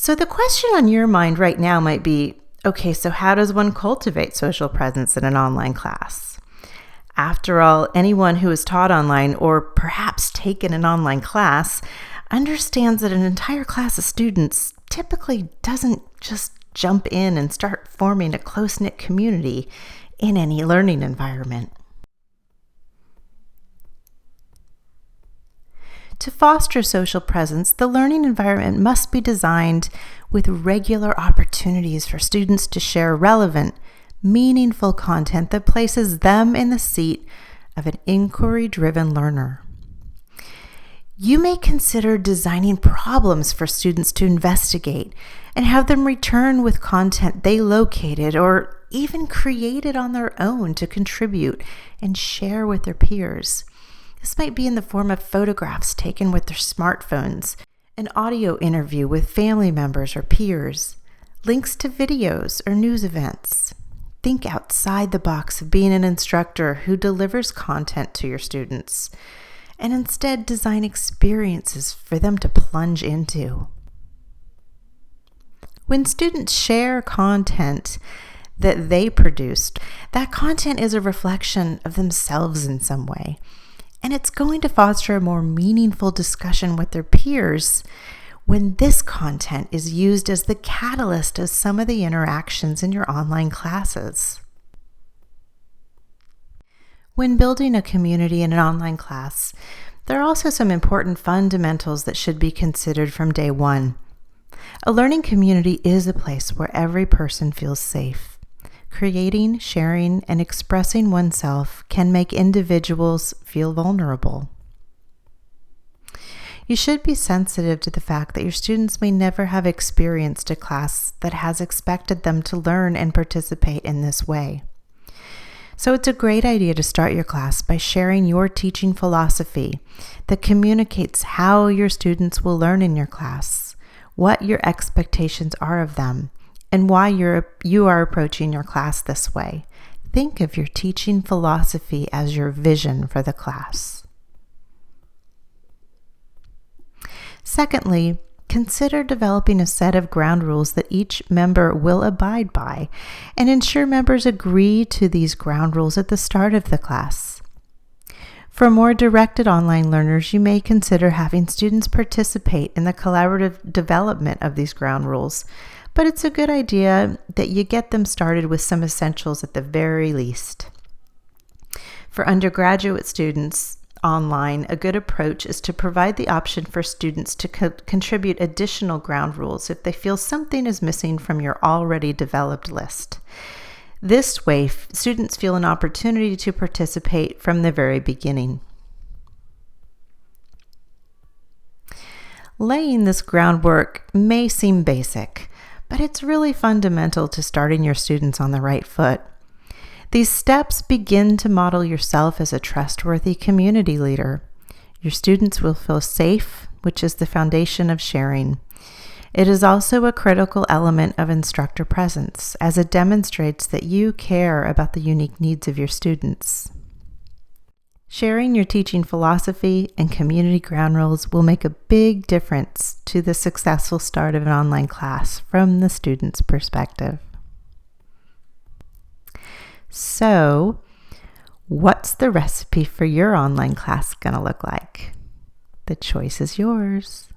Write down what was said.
So the question on your mind right now might be, okay, so how does one cultivate social presence in an online class? After all, anyone who has taught online or perhaps taken an online class understands that an entire class of students typically doesn't just jump in and start forming a close-knit community in any learning environment. To foster social presence, the learning environment must be designed with regular opportunities for students to share relevant, meaningful content that places them in the seat of an inquiry-driven learner. You may consider designing problems for students to investigate and have them return with content they located or even created on their own to contribute and share with their peers. This might be in the form of photographs taken with their smartphones, an audio interview with family members or peers, links to videos or news events. Think outside the box of being an instructor who delivers content to your students, and instead design experiences for them to plunge into. When students share content that they produced, that content is a reflection of themselves in some way. And it's going to foster a more meaningful discussion with their peers when this content is used as the catalyst of some of the interactions in your online classes. When building a community in an online class, there are also some important fundamentals that should be considered from day one. A learning community is a place where every person feels safe. Creating, sharing, and expressing oneself can make individuals feel vulnerable. You should be sensitive to the fact that your students may never have experienced a class that has expected them to learn and participate in this way. So it's a great idea to start your class by sharing your teaching philosophy that communicates how your students will learn in your class, what your expectations are of them, and why you are approaching your class this way. Think of your teaching philosophy as your vision for the class. Secondly, consider developing a set of ground rules that each member will abide by, and ensure members agree to these ground rules at the start of the class. For more directed online learners, you may consider having students participate in the collaborative development of these ground rules, but it's a good idea that you get them started with some essentials at the very least. For undergraduate students online, a good approach is to provide the option for students to contribute additional ground rules if they feel something is missing from your already developed list. This way, students feel an opportunity to participate from the very beginning. Laying this groundwork may seem basic, but it's really fundamental to starting your students on the right foot. These steps begin to model yourself as a trustworthy community leader. Your students will feel safe, which is the foundation of sharing. It is also a critical element of instructor presence, as it demonstrates that you care about the unique needs of your students. Sharing your teaching philosophy and community ground rules will make a big difference to the successful start of an online class from the student's perspective. So, what's the recipe for your online class going to look like? The choice is yours.